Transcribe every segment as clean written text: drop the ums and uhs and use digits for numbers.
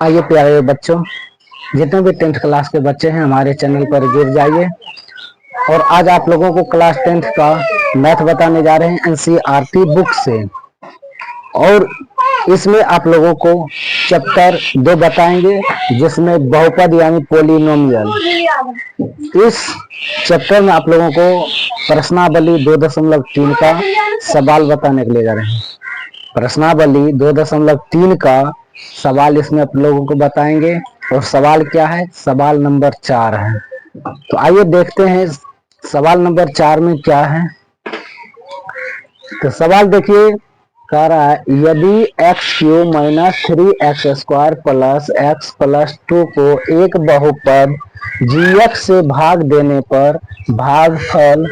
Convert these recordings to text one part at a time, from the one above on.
आइए प्यारे बच्चों, जितने भी 10th क्लास के बच्चे हैं हमारे चैनल पर जुड़ जाइए। और आज आप लोगों को क्लास 10th का मैथ बताने जा रहे हैं एनसीईआरटी बुक से। और इसमें आप लोगों को चैप्टर 2 बताएंगे जिसमें बहुपद यानी पोलिनोमियल। इस चैप्टर में आप लोगों को प्रश्नावली 2.3 का सवाल बताने के लिए जा रहे हैं। प्रश्नावली 2.3 का सवाल इसमें आप लोगों को बताएंगे। और सवाल क्या है? सवाल नंबर 4 है। तो आइए देखते हैं सवाल नंबर 4 में क्या है। तो सवाल देखिए, कह रहा है यदि x³ minus 3x² plus x plus 2 को एक बहुपद gx से भाग देने पर भागफल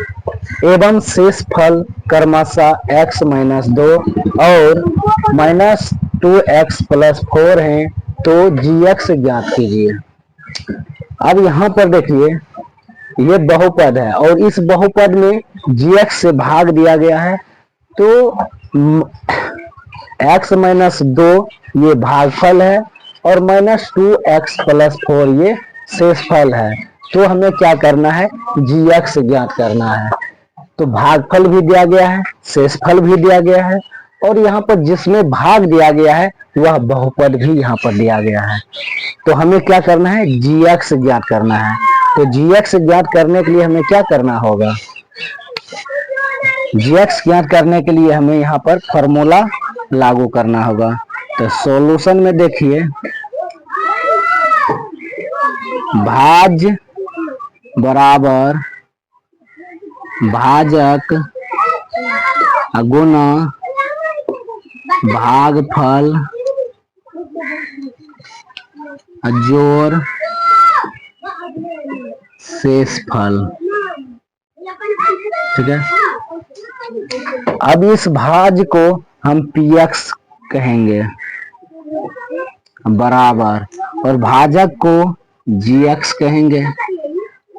एवं शेषफल क्रमशः x माइनस 2 और माइनस 2x प्लस 4 है तो gx ज्ञात कीजिए। अब यहाँ पर देखिए, ये बहुपद है और इस बहुपद में gx से भाग दिया गया है तो x माइनस 2 ये भागफल है और माइनस 2x प्लस 4 ये शेषफल है। तो हमें क्या करना है? gx ज्ञात करना है। तो भागफल भी दिया गया है, शेषफल भी दिया गया है और यहाँ पर जिसमें भाग दिया गया है वह बहुपद भी यहाँ पर दिया गया है। तो हमें क्या करना है? gx ज्ञात करना है। तो gx ज्ञात करने के लिए हमें क्या करना होगा? gx ज्ञात करने के लिए हमें यहाँ पर फॉर्मूला लागू करना होगा। तो सॉल्यूशन में देखिए, भाज्य बराबर भाजक गुना भागफल जोड़ शेषफल। ठीक है। अब इस भाज्य को हम px कहेंगे बराबर और भाजक को gx कहेंगे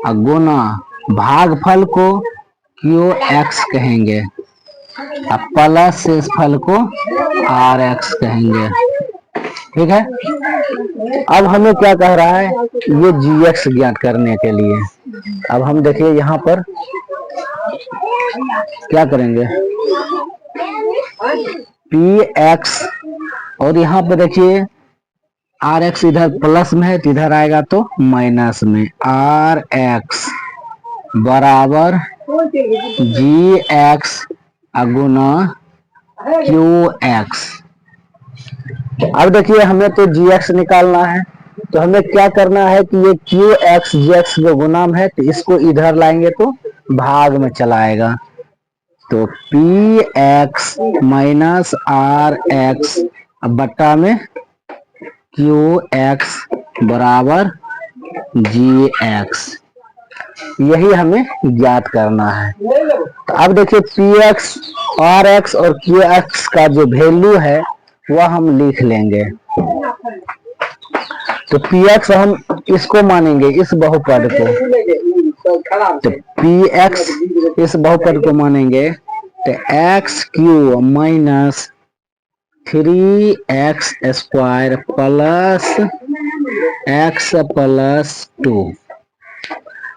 और गुना भागफल को qx कहेंगे और प्लस शेषफल को rx कहेंगे। ठीक है। अब हमें क्या कह रहा है? ये gx ज्ञात करने के लिए अब हम देखिए यहाँ पर क्या करेंगे, px और यहाँ पर देखिए rx इधर प्लस में है तो इधर आएगा तो माइनस में, rx बराबर gx गुना qx। अब देखिए हमें तो gx निकालना है तो हमें क्या करना है कि ये qx gx जो गुणाम है तो इसको इधर लाएंगे तो भाग में चलाएगा। तो px माइनस rx बट्टा में qx बराबर gx, यही हमें ज्ञात करना है। तो अब देखिए px rx और qx का जो वैल्यू है वह हम लिख लेंगे। तो px हम इसको मानेंगे, इस बहुपद को। तो px इस बहुपद को मानेंगे तो x³ minus 3x² plus x plus 2,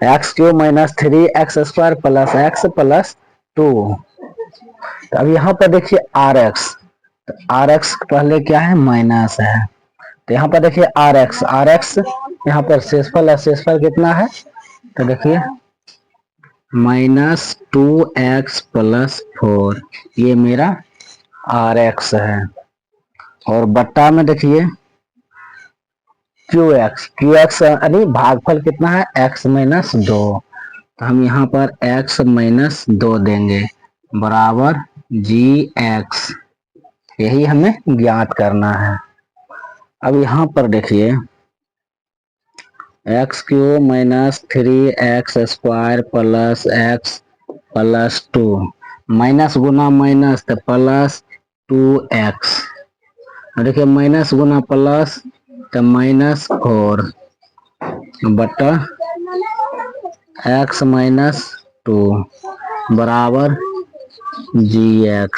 x³ minus 3x² plus x plus 2। तो अब यहाँ पर देखिए rx, तो rx पहले क्या है? माइनस है। तो यहाँ पर देखिए rx यहाँ पर शेषफल है, शेषफल कितना है? तो देखिए माइनस 2x प्लस 4 ये मेरा rx है और बट्टा में देखिए qx यानी भागफल कितना है? x minus 2। तो हम यहाँ पर x माइनस 2 देंगे बराबर gx, यही हमें ज्ञात करना है। अब यहाँ पर देखिए x³ minus 3x² plus x plus 2 minus गुना माइनस तो प्लस 2x, देखिए माइनस गुना प्लस तो माइनस 4 बटा x माइनस 2 बराबर gx।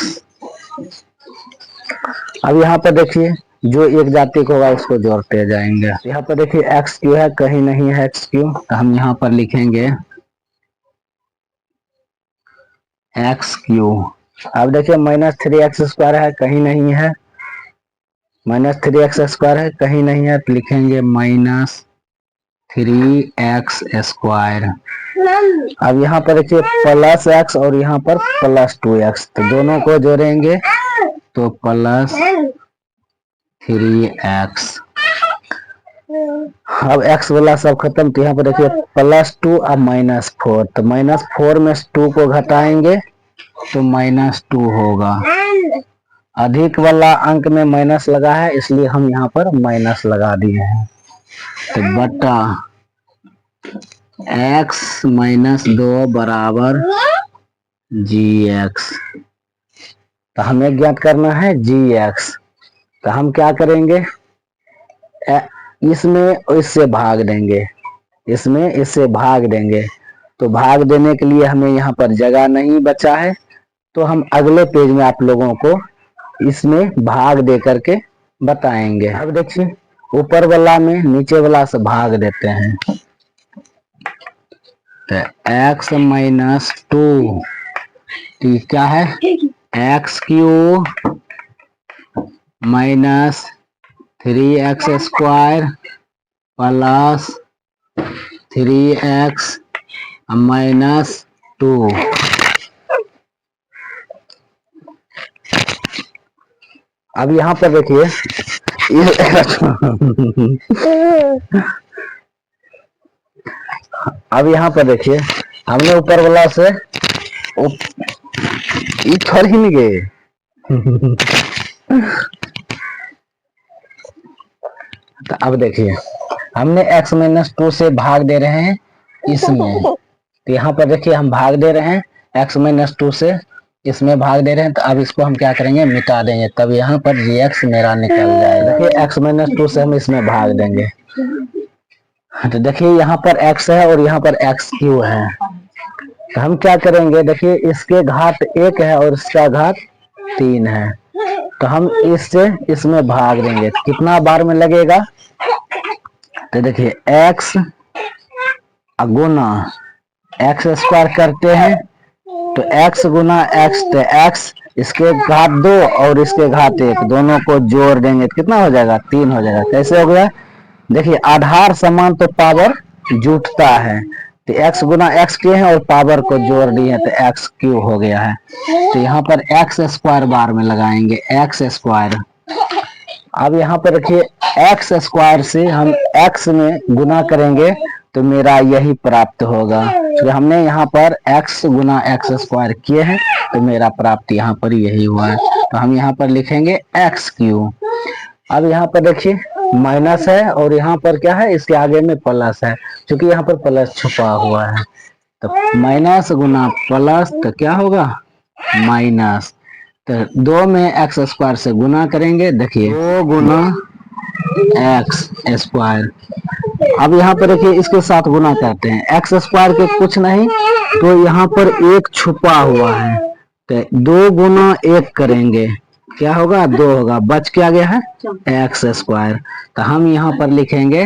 अब यहाँ पर देखिए जो एक जाति को होगा उसको जोड़ते जाएंगे। यहाँ पर देखिए एक्स क्यू है, कहीं नहीं है एक्स क्यू, तो हम यहाँ पर लिखेंगे एक्स क्यू। अब देखिए -3x² है, कहीं नहीं है, -3x² है, कहीं नहीं है, तो लिखेंगे -3x²। अब यहाँ पर देखिए +x और यहाँ पर +2x, तो दोनों को जोड़ेंगे तो +3x। अब x वाला सब खत्म, तो यहाँ पर देखिए +2 अब -4, तो -4 में 2 को घटाएंगे तो -2 होगा। अधिक वाला अंक में माइनस लगा है, इसलिए हम यहाँ पर माइनस लगा दिए हैं। तो बटा x-2 बराबर gx। तो हमें ज्ञात करना है gx। तो हम क्या करेंगे, इसमें इससे भाग देंगे, इसमें इससे भाग देंगे। तो भाग देने के लिए हमें यहाँ पर जगह नहीं बचा है, तो हम अगले पेज में आप लोगों को इसमें भाग दे करके बताएंगे। अब देखिए ऊपर वाला में नीचे वाला से भाग देते हैं, तो x-2 क्या है, x³ -3x² प्लस 3x -2। अब यहाँ पर देखिए अब यहाँ पर देखिए हमने ऊपर वाला से छोड़ ही नहीं गए। तो अब देखिए हमने x-2 से भाग दे रहे हैं इसमें, तो यहाँ पर देखिए हम भाग दे रहे हैं x-2 से, इसमें भाग दे रहे हैं। तो अब इसको हम क्या करेंगे, मिटा देंगे, तब यहाँ पर gx मेरा निकल जाएगा। देखिए x-2 से हम इसमें भाग देंगे, तो देखिए यहाँ पर x है और यहाँ पर x³ है। तो हम क्या करेंगे, देखिए इसके घात 1 है और इसका घात 3 है, तो हम इससे इसमें भाग देंगे, कितना बार में लगेगा। तो देखिए x गुना x² करते हैं, तो x गुना x, तो x इसके घात 2 और इसके घात 1 दोनों को जोड़ देंगे तो कितना हो जाएगा, 3 हो जाएगा। कैसे हो गया, देखिए आधार समान तो पावर जुटता है, तो x गुना x किए हैं और पावर को जोड़ दिए हैं, तो x³ हो गया है। तो यहाँ पर x² बार में लगाएंगे x²। अब यहाँ पर रखिए x² से हम x में गुना करेंगे तो मेरा यही प्राप्त होगा। तो हमने यहाँ पर x गुना x² किए हैं, तो मेरा प्राप्त यहाँ पर यही हुआ है। तो हम यहाँ पर लिखेंगे x³। अब यहाँ पर देखिए माइनस है और यहाँ पर क्या है, इसके आगे में प्लस है, क्योंकि यहाँ पर प्लस छुपा हुआ है। तो माइनस गुना प्लस तो क्या होगा, माइनस। तो 2 में x² से गुना करेंगे, देखिए 2 गुना x²। अब यहाँ पर देखिए इसके साथ गुना करते हैं, x² के कुछ नहीं, तो यहाँ पर 1 छुपा हुआ है, तो 2 गुना 1 करेंगे, क्या होगा, 2 होगा, बच क्या गया है x²। तो हम यहाँ पर लिखेंगे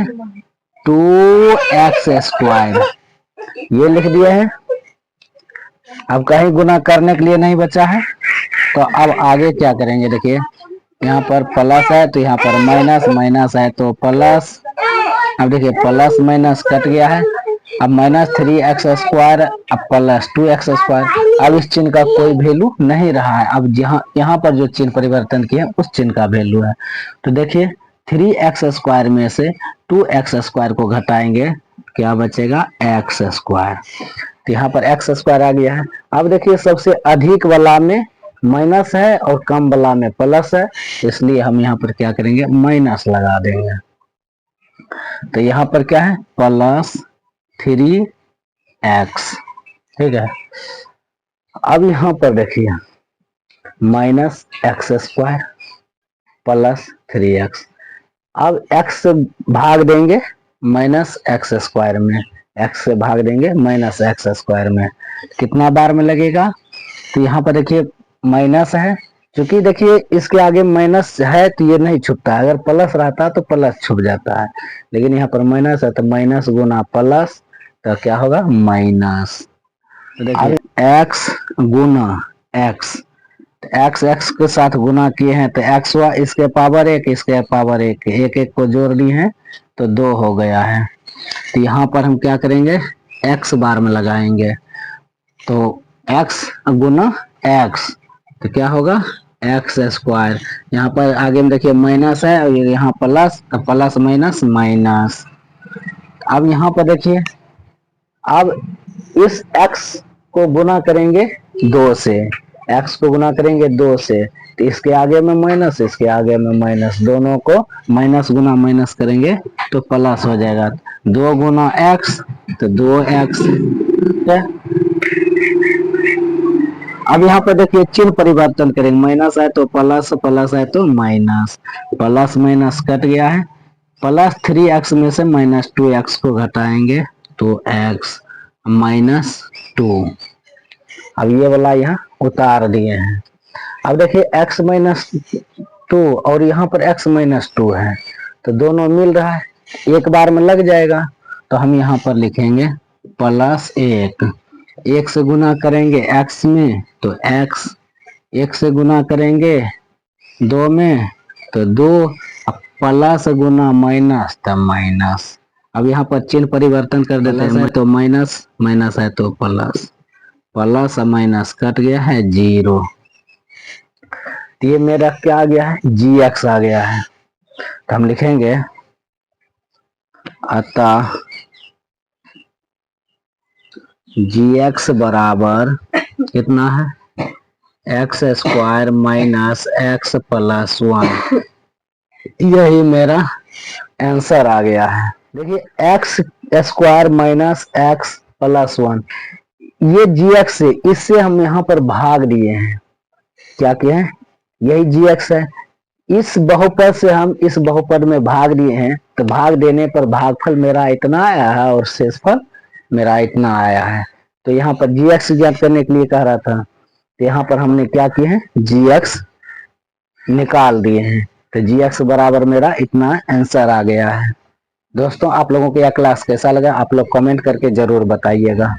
2x², ये लिख दिया है। अब कहीं गुना करने के लिए नहीं बचा है, तो अब आगे क्या करेंगे, देखिए यहाँ पर प्लस है तो यहाँ पर माइनस, माइनस है तो प्लस। अब देखिए प्लस माइनस कट गया है, अब -3x², अब +2x²। अब इस चिन्ह का कोई वैल्यू नहीं रहा है, अब यहाँ पर जो चिन्ह परिवर्तन किए उस चिन्ह का वैल्यू है। तो देखिए 3x² में से 2x² को घटाएंगे, क्या बचेगा, x²। तो यहाँ पर x² आ गया है। अब देखिए सबसे अधिक वाला में माइनस है और कम वाला में प्लस है, इसलिए हम यहाँ पर क्या करेंगे, माइनस लगा देंगे। तो यहाँ पर क्या है, +3x, ठीक है। अब यहाँ पर देखिए -x² +3x। अब x से भाग देंगे -x² में, x से भाग देंगे -x² में, कितना बार में लगेगा। तो यहाँ पर देखिए माइनस है क्योंकि देखिए इसके आगे माइनस है तो ये नहीं छुपता है, अगर प्लस रहता तो प्लस छुप जाता है, लेकिन यहाँ पर माइनस है तो माइनस गुना प्लस तो क्या होगा माइनस। तो देखिए एक्स गुना एक्स, एक्स एक्स के साथ गुना किए हैं तो एक्स हुआ, इसके पावर एक, इसके पावर एक, एक एक को जोड़ लिए हैं तो 2 हो गया है। तो यहाँ पर हम क्या करेंगे एक्स बार में लगाएंगे, तो एक्स गुना एक्स तो क्या होगा एक्स स्क्वायर। यहाँ पर आगे में देखिए माइनस है और यहाँ प्लस, तो प्लस माइनस माइनस। अब यहाँ पर देखिए अब इस x को गुना करेंगे 2 से, x को गुना करेंगे 2 से तो इसके आगे में माइनस, इसके आगे में माइनस, दोनों को माइनस गुना माइनस करेंगे तो प्लस हो जाएगा। 2 गुना x तो 2x। अब यहाँ पर देखिए चिन्ह परिवर्तन करेंगे, माइनस है तो प्लस, प्लस है तो माइनस, प्लस माइनस कट गया है, प्लस 3x में से माइनस 2x को घटाएंगे तो x माइनस 2। अब ये वाला यहाँ उतार दिए हैं। अब देखिए x माइनस 2 और यहाँ पर x माइनस 2 है तो दोनों मिल रहा है, एक बार में लग जाएगा, तो हम यहाँ पर लिखेंगे प्लस 1, 1 से गुना करेंगे x में तो x, 1 से गुना करेंगे 2 में तो 2, प्लस गुना माइनस तो माइनस। अब यहाँ पर चिन्ह परिवर्तन कर देते हैं, तो माइनस माइनस है तो प्लस, प्लस माइनस कट गया है 0, तो ये मेरा क्या आ गया है जी एक्स आ गया है। तो हम लिखेंगे अतः जी एक्स बराबर कितना है x square minus x plus 1, यही मेरा आंसर आ गया है। देखिए x square minus x plus 1, ये जी एक्स से, इससे हम यहाँ पर भाग दिए हैं, क्या किए हैं यही जी एक्स है, इस बहुपद से हम इस बहुपद में भाग दिए हैं, तो भाग देने पर भागफल मेरा इतना आया है और शेषफल मेरा इतना आया है। तो यहाँ पर जी एक्स ज्ञात करने के लिए कह रहा था, तो यहाँ पर हमने क्या किए हैं जी एक्स निकाल दिए हैं, तो जी एक्स बराबर मेरा इतना आंसर आ गया है। दोस्तों आप लोगों को यह क्लास कैसा लगा आप लोग कमेंट करके जरूर बताइएगा।